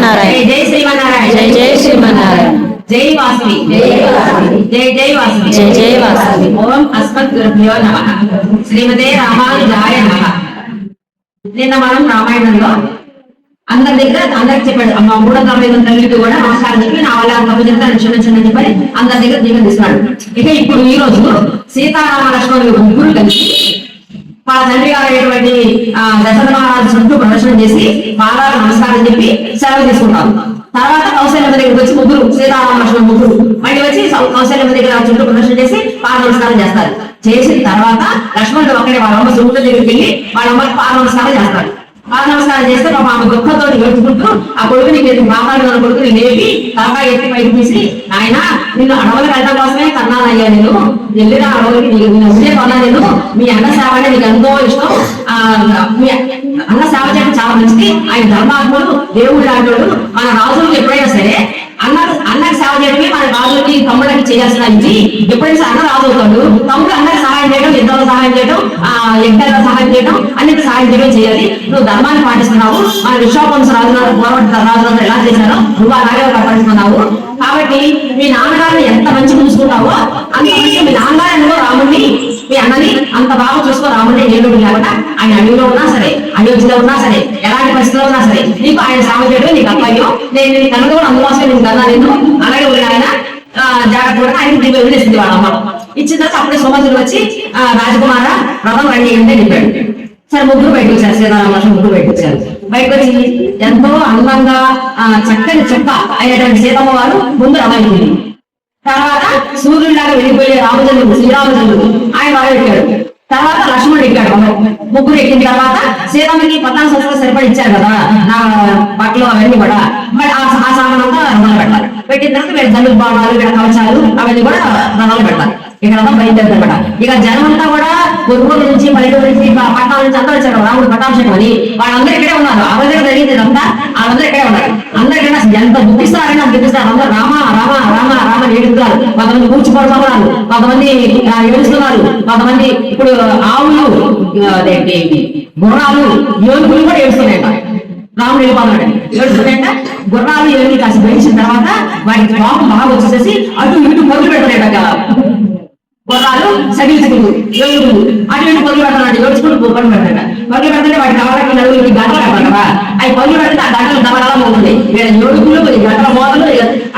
శ్రీమన్నారాయణ. జై శ్రీమన్నారాయణ. జై జై శ్రీమన్నారాయణ. జై వాసవి. జై జై వాసవి. జై జై వాసవి. ఓం అస్మద్గురుభ్యో నమః. శ్రీమతే రామానుజాయ నమః. నిన్న మనం రామాయణంలో అందరి దగ్గర అందరికి చెప్పాడు, అమ్మ 305 తల్లికి కూడా నమస్కారం చెప్పి నా వల్ల తప్పు చెప్తాను క్షమించండి అని చెప్పి అందరి దగ్గర దీవెన తీసుకున్నాడు. ఇక ఇప్పుడు ఈ రోజు సీతారామ లక్ష్మణులు ముగ్గురు కలిసి వాళ్ళ తండ్రి గారు అయినటువంటి దశరథ మహారాజు చుట్టూ ప్రదర్శన చేసి పాదాలకు నమస్కారం చెప్పి సెలవు తీసుకుంటారు. తర్వాత కౌశల్యమ్మ దగ్గరికి వచ్చి ముగ్గురు సీతారామ లక్ష్మణ ముగ్గురు మళ్ళీ వచ్చి కౌశల్యమ్మ దగ్గర చుట్టూ ప్రదర్శన చేసి పాద నమస్కారం చేస్తారు. చేసిన తర్వాత లక్ష్మణుడు ఒక్కడే వాళ్ళ అమ్మ సముద్రం దగ్గరికి వెళ్ళి వాళ్ళ అమ్మకి పాద నమస్కారం చేస్తారు. పాద నమస్కారం చేస్తే పాప ఆమె దుఃఖంతో ఏడుచుకుంటూ ఆ కొడుకుని మాట్లాడుతున్న కొడుకుని లేపి తలకాయ ఎత్తి పైకి తీసి, ఆయన నిన్ను అడవులకు వెళ్ళడం కోసమే కన్నానయ్యా, నేను వెళ్ళిన అడవులకి నేను ఉండే కొన్నా, నేను మీ అన్న సేవ అంటే నీకు ఎంతో ఇష్టం, మీ అన్న సేవ చేయడం చాలా మంచిది, ఆయన ధర్మాత్ముడు దేవుడు లాంటి మన రాజులకు ఎప్పుడైనా సరే అన్నకి సేవ చేయడమే మన రాజులకి తమ్ముళ్ళకి చేయాల్సిన ఇది. ఎప్పుడైనా అన్న రాజు అవుతాడు, తమ్ముడు అన్నకి సహాయం చేయడం, యుద్ధాలు సహాయం చేయడం, యజ్ఞాలకు సహాయం చేయడం, అన్నిటి సహాయం చేయడం చేయాలి. నువ్వు ధర్మాన్ని పాటిస్తున్నావు, మన విశ్వాపంశ రాజులను రాజులను ఎలా చేశారో నువ్వు అలాగే పాటిస్తున్నావు. కాబట్టి మీ నాన్నగారిని ఎంత మంచి చూసుకుంటావో అంత మంచి మీ నాన్నగారు రాముడిని మీ అన్నని అంత బాగా చూసుకో. రాముడిని ఏడు లేకుండా ఆయన అడవిలో ఉన్నా సరే, అయోధ్యలో ఉన్నా సరే, ఎలాంటి పరిస్థితిలో ఉన్నా సరే నీకు ఆయన సేవ చేయడం నీకు అప్పయ్యం. నేను నీ కనుక కూడా అందుకోసమే నేను కన్నా, నేను అలాగే ఉన్న ఆయన జాగ్రత్త కూడా ఆయన దీపం వదిలేసింది వాళ్ళ అమ్మ. ఇచ్చిన తర్వాత అప్పుడే సుమంతుడు వచ్చి రాజకుమార రథం రండి అంటే చెప్పాడు. సరే ముగ్గురు బయటకు వచ్చారు, సీతారామ లక్ష్మణ ముగ్గురు బయటకు వచ్చారు. బయటకు వచ్చి ఎంతో అందంగా చక్కని చుక్క అయినటువంటి సీతమ్మ వారు ముందు రథం. తర్వాత సూర్యుడిలాగా వెళ్ళిపోయే రామచంద్రుడు శ్రీరామచంద్రుడు ఆయన వారు ఎక్కాడు. తర్వాత లక్ష్మణుడు ఎక్కాడు. ముగ్గురు ఎక్కిన తర్వాత సీతమ్మకి 14 సంవత్సరాలు సరిపడి ఇచ్చారు కదా నా బట్టలు అవన్నీ కూడా, మరి ఆ సామాన్ అంతా రథాలు పెట్టాలి. పెట్టిన తర్వాత వీళ్ళ జల్లు బాణాలు, వీళ్ళ కవచాలు అవన్నీ కూడా రథాలు పెట్టాలి. ఇక రథం బయలుదేరదన్నమాట. ఇక జనమంతా కూడా గురువుల నుంచి పల్లెటూరు నుంచి పట్టణాల నుంచి అందరూ వచ్చారు రాముడు పట్టాభిషేకం అని. వాళ్ళందరూ ఇక్కడే ఉన్నారు. ఆ రోజు జరిగింది అంతా వాళ్ళందరూ ఇక్కడే ఉన్నారు. అందరికీ ఎంత దుఃఖిస్తారని నాకు దుఃఖిస్తారు. అందరూ రామ రామ రామ రామ ఏడుస్తున్నారు. కొంతమంది కూర్చుపడుతున్నారు, కొంతమంది ఏడుస్తున్నారు, కొంతమంది ఇప్పుడు ఆవులు గుర్రాలు ఏనుగులు కూడా ఏడుస్తున్నాయంట. రాముడు వెళ్ళిపోతున్నాడు ఏడుస్తున్నాయంట. గుర్రాలు ఏనుగులు కాసి బయచిన తర్వాత వాటికి కోపం బాగా వచ్చేసేసి అటు ఇటు మొదలు పెడతాడు. గుర్రాలు సగిలించుకుంటూ ఏనుగులు అటు ఇటు పొరుగు పెడతాడు. ఏడుచుకుంటూ పొరుగు పెడతాడు. పొరుగు పెడితే వాటి కావాలకి నలుగురికి గంటలు పెడతారు కదా, అవి పొరుగు పెడితే ఆ గంటలు దమలా మోగుతుంది. వీళ్ళ ఏడుగులు గంటల మోదలు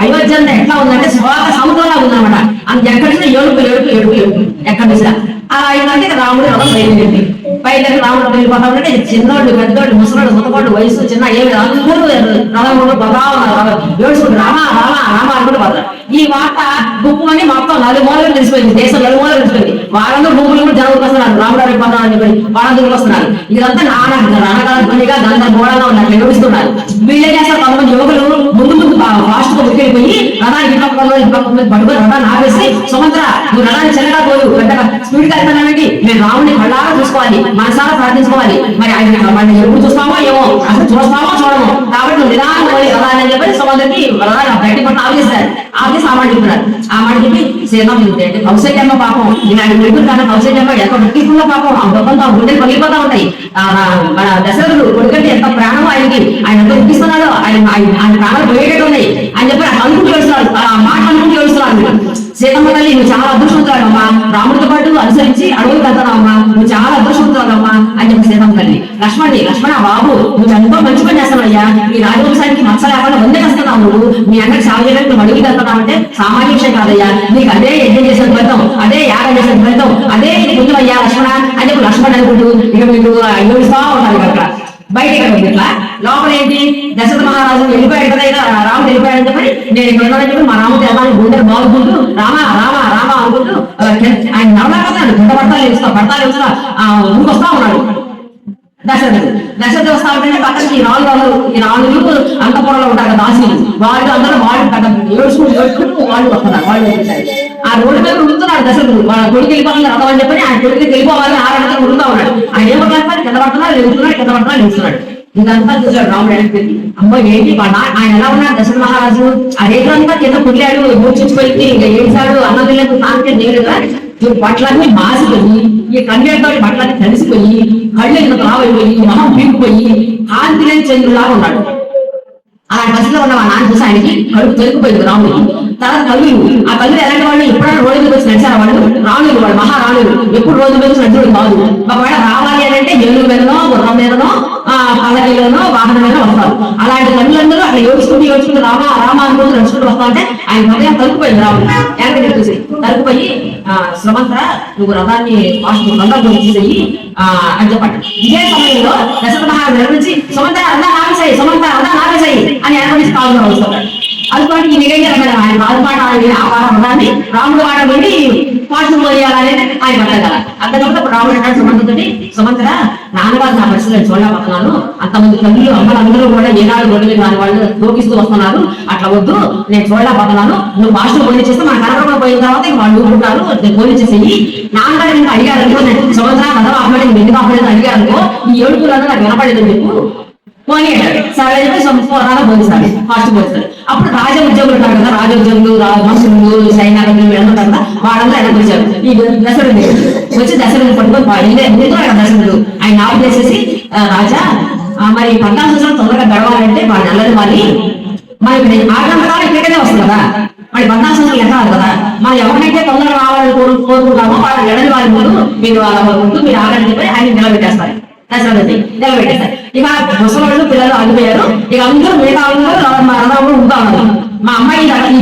అయోధ్య అంతా ఎట్లా ఉందంటే స్వాత సముద్రంలా ఉందన్నమాట. అంత ఎక్కడి నుంచి ఏడుపులు ఏడుపు ఏడుపు ఏడుపు ఎక్కడి నుంచి అలా అయిందంటే రాముడు రథం బయలుదేరింది. బయలుదేరి రాముడు వెళ్ళిపోతా ఉంటే చిన్నోళ్ళు పెద్దోళ్ళు ముసలోళ్ళు ముసకోళ్ళు వయసు చిన్న ఏమి అందరూ రథంలో పోతా ఉన్నారు. ఏడుచుకుంటూ రామ రామ రామ అనుకుంటూ పోతారు. ఈ వార్త గుప్పు అని మొత్తం 4 మూలలు తెలిసిపోయింది. దేశం 4 మూలలు తెలిసిపోయింది. వాళ్ళందరూ గుంపులు కూడా జరుగుతూ వస్తున్నారు. రాముడు వెళ్ళిపోతాను అని చెప్పి వాళ్ళందరూ వస్తున్నారు. ఇదంతా నాన్నగారిగా గందరగోళంగా ఉన్నారు, ఏడుస్తున్నారు. వీళ్ళే చేస్తారు. కొంతమంది యువకులు ముందు ముందు ఫాస్ట్ గా ఉక్కిపోయి రథానికి పట్టుకొని రథాన్ని ఆపేసి, సుమంత్ర నువ్వు రథాన్ని చెల్లగా పోదు, పెద్దగా స్పీడ్ గా వెళ్తానండి, నేను రాముడిని కళ్ళారా చూసుకోవాలి, మనసారా ప్రార్థించుకోవాలి. మరి ఆయన ఎప్పుడు చూస్తామో ఏమో, అసలు చూస్తామో చూడము, కాబట్టి నువ్వు నిదానం పోయి రథాన్ని అని చెప్పి సుమంత్రకి రథాన్ని బయట పట్ల ఆపేస్తారు. ఆపేసి ఆ మాట చెప్తున్నారు. ఆ మాట చెప్పి సీతం అంటే కౌశల్యమ్మ పాపం ఇలాంటి మెరుగులు కానీ కౌశల్యమ్మ ఎక్కడ నొక్కిస్తుందో పాపం ఆ గొప్పంతో ఆ గుండెలు పగిలిపోతా ఉంటాయి. మన దశరథుడు కొడుకంటే ఎంత ప్రాణమో ఆయనకి, ఆయన ఎంత ఉప్పిస్తున్నాడో, ఆయన ప్రాణాలు పోయేటట్టు ఉన్నాయి అని చెప్పి అనుకుంటూ ఏడుస్తున్నాడు. ఆ మాట అనుకుంటూ ఏడుస్తున్నాడు. సీతమ్మ తల్లి నువ్వు చాలా అదృష్టవంతురాలమ్మా, రాముడితో పాటు అనుసరించి అడుగులు వెళ్తానమ్మా, నువ్వు చాలా అదృష్టవంతురాలమ్మా అని చెప్పి సీతమ్మ తల్లి లక్ష్మణ బాబు నువ్వు ఎంతో మంచి పని చేస్తున్నావయ్యా, ఈ రాజవంశానికి మచ్చ లేకుండా వందే వస్తున్నావు, నువ్వు మీ అన్నకి సేవ చేయడానికి నువ్వు అడుగులు వెళ్తున్నావు అంటే సామాన్య విషయం కాదయ్యా, నీకు అదే యజ్ఞం చేసిన ఫలితం, అదే యాగం చేసిన ఫలితం, అదే పుణ్యమయ్యా లక్ష్మణ అని చెప్పి లక్ష్మణ అనుకుంటూ ఇక మీకు అయోగిస్తా ఉంటారు. అక్కడ బయటికి ఇట్లా లోపల ఏంటి దశరథ మహారాజు వెళ్ళిపోయాడు కదా, రాముడు వెళ్ళిపోయాడని చెప్పి నేను ఇక్కడ ఉన్నానని చెప్పి మా రాముడు దేవాన్ని గుండెలు బాగుంటూ రామ రామ రామ అనుకుంటూ ఆయన నడవలేకపోతున్నాడు. పడతాలు వేస్తా ఊరికొస్తా ఉన్నాడు. దశరథుడు వస్తా ఉంటే పక్కన ఈ రాళ్ళు అంతపురంలో ఉంటారు కదా దాసులు, వాళ్ళు అందరూ వాళ్ళు ఏడుచుకుంటూ వాళ్ళు వస్తున్నారు. వాళ్ళు ఆ రోడ్డు మీద ఉడుతున్నాడు దశరథుడు. వాళ్ళ కొడుకు వెళ్ళిపోతుంది రథం అని చెప్పి ఆయన కొడుకు వెళ్ళిపోవాలి ఆరాటంగా ఉడుతా ఉన్నాడు. ఆయన ఏమవుతాడు కింద పడుతున్నాడు లేస్తున్నాడు. ఇదంతా చూసాడు రాముడు. వెనక్కి అమ్మ ఏంటి ఆయన ఎలా ఉన్నాడు దశరథ మహారాజు, ఆ రేట్లంతా కింద కుళ్ళాడు, మూర్చించిపోయింది, ఇంకా ఏడ్చాడు, అన్న పిల్లలకు సాంకేతం చేయలేదు. బట్టలన్నీ మాసిపోయి, ఈ కన్నేతో బట్టలన్నీ కలిసిపోయి, కళ్ళు ఇంత రావైపోయి, మొహం పీకుపోయి, కాంతి లేని చంద్రులాగా ఉన్నాడు. అలాంటి దశలో ఉన్న మా నాన్న చూసి ఆయనకి కడుపు తొలిగిపోయింది రాముడు. తర్వాత కలుగులు, ఆ కలుగులు ఎలాంటి వాళ్ళు ఎప్పుడైనా రోడ్డు మీద వచ్చి నడిచారు వాళ్ళు రాణులు, వాళ్ళు మహారాణులు, ఎప్పుడు రోడ్డు మీద వచ్చి నడుచుడు కాదు. ఒకవేళ రావాలి అని అంటే ఏనుగు మీదనో గుర్రం మీదనో పల్లకిలోనో వాహనం మీద వస్తారు. అలాంటి కళ్ళందరూ అట్లా ఏడ్చుకుంటూ రామ రామ అనుకుంటూ నడుచుకుంటూ వస్తా అంటే ఆయన హృదయం తలుపుపోయింది రాముడు. వెనక చూసి తలుపుపోయి సుమంత్ర నువ్వు రథాన్ని రథం తీసేయి అని చెప్పండి. ఇదే సమయంలో దశరథ మహారాజు నుంచి సుమంత్ర రథా నాగేశాయి, సుమంత్ర రథా నాగేశాయి అని ఆయన నుంచి కాలు వస్తాడు. అందుకని ఈ నిగంగా ఆయన రాజుపాట రథాన్ని రాముడు మాట వెళ్ళి పాటలు పోయాలని ఆయన పడ్డారు కదా. అంతకంటే రాముడు అంటాడు సుమంత్రుడి, సుమంత్ర నాన్నగారు నా పరిస్థితులను చూడలేకపోతున్నాను, అంతమంది తల్లులు అమ్మలందరూ కూడా ఏనాడు రోడ్డు మీద వాళ్ళు లోకిస్తూ వస్తున్నారు, అట్లా వద్దు నేను చూడలేకపోతున్నాను, నువ్వు భాషలో పోనీ చేస్తే మన కనపడ పోయిన తర్వాత వాళ్ళు ఊరుకుంటారు, పోనీ చేసేయి. నాన్నగారు ఇంకా అడిగారు అనుకో, సుమంత్ర కథ ఆపలేదు ఎందుకు ఆపలేదు అడిగారు అనుకో, ఈ ఏడుపులను నాకు వినపడలేదు చెప్పు పోనీ అంటాడు. సరే సంస్కారాలు పోలిస్తాడు, ఫాస్ట్ పోలిస్తాడు. అప్పుడు రాజ ఉద్యోగులు ఉంటారు కదా, రాజ ఉద్యోగులు మనుషులు సైన్యాలు వెళ్తుంటారు కదా, వాళ్ళందరూ ఆయన వచ్చారు. ఈ దశరథుడు వచ్చి దశరథుడు పట్టుకొని ఎందుకు ఆయన దశరథుడు ఆయన ఆపు చేసేసి రాజా మరి 14 సంవత్సరాలు తొందరగా గడవాలంటే వాళ్ళు నల్లది వాలి మరి 6 గంటల కాలం ఇక్కడికే వస్తుంది కదా, మరి 14 సంవత్సరాలు ఎక్కాలి కదా, మనం ఎవరినైతే తొందరగా రావాలని కోరుకుంటామో వాళ్ళు ఎడని వాళ్ళ ముందు మీరు వాళ్ళ ముందు మీరు ఆగని చెప్పి ఆయన నిలబెట్టేస్తారు. దశరథుడి నిలబెట్టేస్తారు. ఇక ముసలి పిల్లలు ఆగిపోయారు. ఇక అందరూ మిగతా అందరూ ఉంటా ఉన్నారు. మా అమ్మాయి ఈ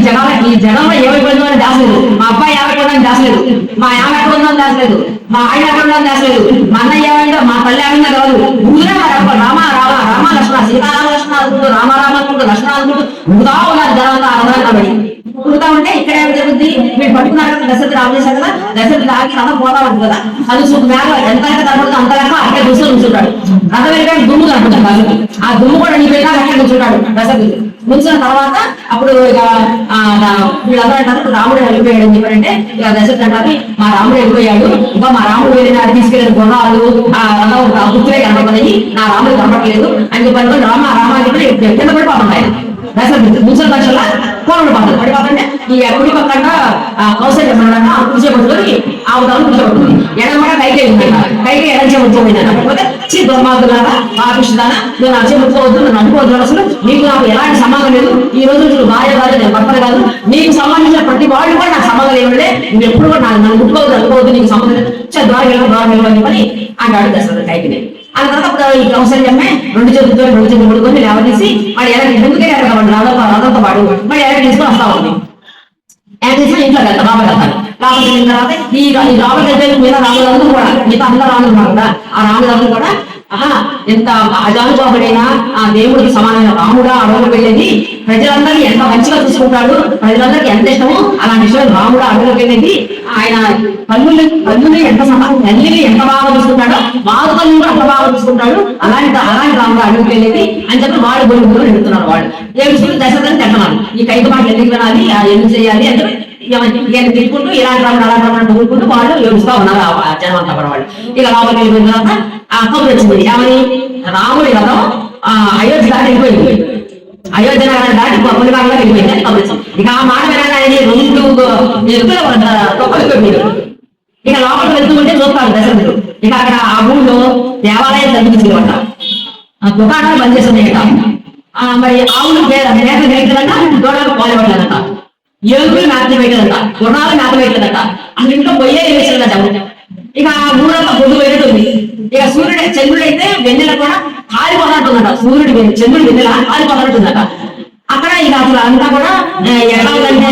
జనంలో ఏమైపోయిందో అని దాసలేదు, మా అబ్బాయి ఏమైపోయిందని దాసలేదు, మా ఆమె ఎక్కడ ఉందని దాసలేదు, మా ఆయన ఎక్కడ ఉందని దాసలేదు, మా అన్నయ్య ఏమైందో మా తల్లి ఏమైందో కాదు, ఊరే రామ రామ రామ లక్ష్మణ సీతారామ లక్ష్మణ అనుకుంటూ రామ రామ అనుకుంటూ లక్ష్మణ అనుకుంటూ ఉడుతా ఉన్నారు జనంతా ఆనందపడి ఉడుతా ఉంటే ఇక్కడ ఏమి జరుగుతుంది, మీరు పట్టుకున్నారు కదా దశరథుడు ఆమె చేశారు కదా, దశరథుడు ఆగి రథం పోతా ఉంటుంది కదా, అది మేఘ ఎంత కనపడుతుంది అంత లెక్క అక్కడ దృష్టిలో ఉంచుంటాడు. రథం వెళ్ళి దుమ్ము కనపడుతుంది, ఆ దుమ్ము కూడా నీ వెళ్ళినా అక్కడ ఉంచుంటాడు దశరథుడు. ముంచిన తర్వాత అప్పుడు ఇక వీళ్ళందరూ అంటారు రాముడు వెళ్ళిపోయాడు అని చెప్పారంటే ఇక దశరథుడు అంటారు మా రాముడు వెళ్ళిపోయాడు, ఇంకా మా రాముడు వెళ్ళిన తీసుకెళ్ళిన గుర్రాలు ఆ రథం గుర్తులే కనపడతాయి, నా రాముడు కనపడలేదు అని చెప్పారు. రామ రామ అని చెప్పి కింద పడిపోతున్నాయి. దశరథుడు ముసలి దశలో కోరలు పడుతుంది, పడిపోతుంటే ఈ కుడి పక్కన కౌశల్య కూర్చోబడుతుంది, ఆ ఉదాహరణ కూర్చోబడుతుంది, ఎడమడ కైకే ఉంది, కైకే ఎడంచే ముఖ్యమైన కాకపోతే దుర్మార్గులాగా పాపిష్దానా నువ్వు నా చెప్పుకోవద్దు, నన్ను అనుకోవద్దు, అసలు నీకు నాకు ఎలాంటి సంబంధం లేదు, ఈ రోజు నువ్వు భార్య కాదు నేను భర్తలు కాదు, నీకు సంబంధించిన ప్రతి వాళ్ళు కూడా నాకు సంబంధం ఏమిటే నువ్వు ఎప్పుడు కూడా నన్ను ముట్టుకోవద్దు అనుకోవద్దు, నీకు సంబంధం లేదు, ద్వారం అని అంటాడు దశరథుడు కైకిని. ఆ తర్వాత ఈ కౌశల్యమ్మే 2 చేతులు పడుకొని లేవదీసి మరి ఎలా ఎందుకే రథంతో పాడు మరి ఎలా తీసుకొని వస్తా ఉంది. ఇంట్లో వెళ్తా రాబడి వెళ్తాను, రాబడి వెళ్ళిన తర్వాత ఈ రాబడి వెళ్తే మీద రాములందరూ కూడా మిగతా అందరూ రాములు ఉన్నారు కదా, ఆ రాములందరూ కూడా ఎంత అజానుబాబుడైనా ఆ దేవుడికి సమానమైన రాముడా అడవులకు వెళ్ళేది, ప్రజలందరినీ ఎంత మంచిగా చూసుకుంటాడు, ప్రజలందరికీ ఎంత ఇష్టమో అలాంటి ఇష్టం రాముడా అడవులకు వెళ్ళేది, ఆయన పన్నుని ఎంత తల్లిని ఎంత బాగా చూసుకుంటాడో మాతల్ని కూడా అంత బాగా చూసుకుంటాడు, అలాంటి రాముడు అడవులకు వెళ్ళేది అని చెప్పి వాడు గొడుగులు ఎడుతున్నారు. వాళ్ళు ఏడుచుకుని దశరథుని తింటున్నారు, ఈ కైక మాటలు ఎందుకు వినాలి ఎందుకు చేయాలి అంటే తిట్టుకుంటూ ఇలాంటి రాముడు అలాంటి రాముడు ఊరుకుంటూ వాళ్ళు ఏడుస్తూ ఉన్నారు జనం అంతా కూడా. వాళ్ళు ఇక రాముడు వెళ్ళిపోయిన తర్వాత ఆ కబురు వచ్చింది ఏమని, రాముడి రథం అయోధ్య దాటి వెళ్ళిపోయింది, అయోధ్య నగరం దాటి పులివారిలో వెళ్ళిపోయింది అని కబురు వచ్చింది. ఇక ఆ మాట వినగానే 2 ఎరుకుల తొక్కలు ఇక లోపలికి వెళ్తుంటే చూస్తారు దశరథుడు. ఇక అక్కడ ఆ ఊళ్ళో దేవాలయం కనిపించిందట, దుకాణాలు బంద్ చేస్తున్నాయట, మరి ఆవులు మేత వేయట్లేదంట, దూడలకు పాలు పడలేదట, ఏనుగులు మేత వేయలేదట, గుర్రాలు మేత వేయలేదట, అసలు ఇంట్లో పొయ్యే వేసేదట. ఇక ఆ ఊరంతా పొద్దు వేయటుంది. ఇక చంద్రుడు అయితే వెన్నెల కూడా కాలిపోతున్నట్టుందట, చంద్రుడు వెన్నెల కాలిపోతున్నట్టుందట. అక్కడ ఇక అసలు అంతా కూడా ఎలా ఉందంటే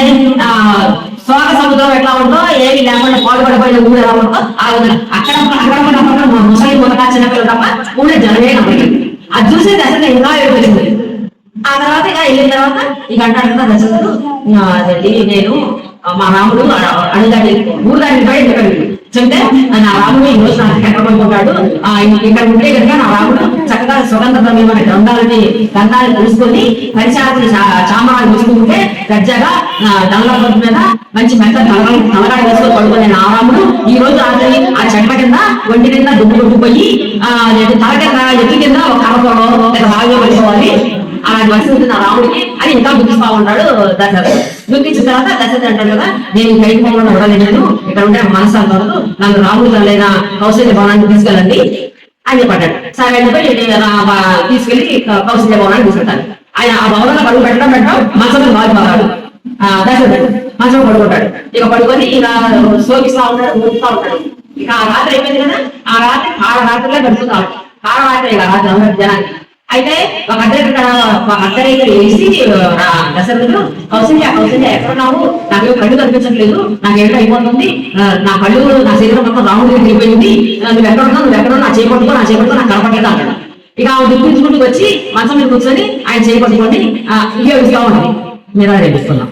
స్వాగ సముద్రం ఎట్లా ఉందో ఏమి లేకుండా పాల్పడిపోయిన ఊరు ఎలా ఉందో అక్కడ ముసలి మొదట చిన్నపిల్లలు తప్ప ఊళ్ళో జనమే నమ్మలేదు. అది చూసి దశరథుడు ఇంకా ఏడుపడింది. ఆ తర్వాత ఇక వెళ్ళిన తర్వాత ఇక అంటాడు కదా దశరథుడు అదండి నేను మా రాముడు అడుగుదాడి ఊరు దాన్ని బయట చెప్తే నా రాముడు ఈ రోజు నాకు ఎక్కడుకుంటాడు, ఇక్కడ ఉంటే కనుక నా రాముడు చక్కగా సుగంధ ద్రవ్యమైన గంధాలు తెలుసుకొని పరిచారకులు చామరాలు చూసుకుంటే గజ్జగా నల్ల మీద మంచి మెత్త తలగాడ వేసుకొని పడుకునే నా రాముడు ఈ రోజు రాత్రి ఆ చెట్ల కింద ఒంటి కింద దుమ్ము కొట్టుకుపోయి తల కింద ఎత్తి కింద ఒక కరపలో లేదా బాగా పడిపోవాలి, అలాంటి పరిస్థితి నా రాముడికి అని ఇంకా దుఃఖిస్తా ఉంటాడు దశరథుడు. దుఃఖించిన తర్వాత దశరథుడు అంటాడు కదా నేను కైకపోవడం ఉండలేను, ఇక్కడ ఉంటే మనసు అంటారు, నన్ను రాముడు తల్లిన కౌశల్య భవనానికి తీసుకెళ్ళండి అని చెప్పాడు. సరే తీసుకెళ్లి కౌశల్య భవనానికి తీసుకెళ్తాను. ఆయన ఆ భవనంలో పడుకు పెట్టడం మంచం మీద మారిపోతాడు. దశరథుడు మంచం పడుకుంటాడు. ఇక పడుకొని ఇక శోకిస్తా ఉంటాడు, ఊరుతా ఉంటాడు. ఇక ఆ రాత్రి అయిపోయింది కదా, ఆ రాత్రి రాత్రిలో గడుపుతాడు. రాత్రి ఇక రాత్రి అందరు జనానికి. అయితే ఒక అర్ధరేఖ వేసి దశరథుడు కౌశల్య ఎక్కడున్నావు, నాకేమో కళ్ళు కనిపించట్లేదు, నాకేమిటో అయిపోతుంది, నా కళ్ళు నా శరీరం మొత్తం రాముడికి తిరిగిపోయింది, నువ్వు ఎక్కడున్నావు నా చేపట్టుకో నాకు కనపడలేదు అంటాడు. ఇక ఆమె దుఃఖించుకుంటూ వచ్చి మంచం మీద కూర్చొని ఆయన చేయబట్టుకొని ఇవే విషయం ఉంటుంది మీద రేపిస్తున్నాం.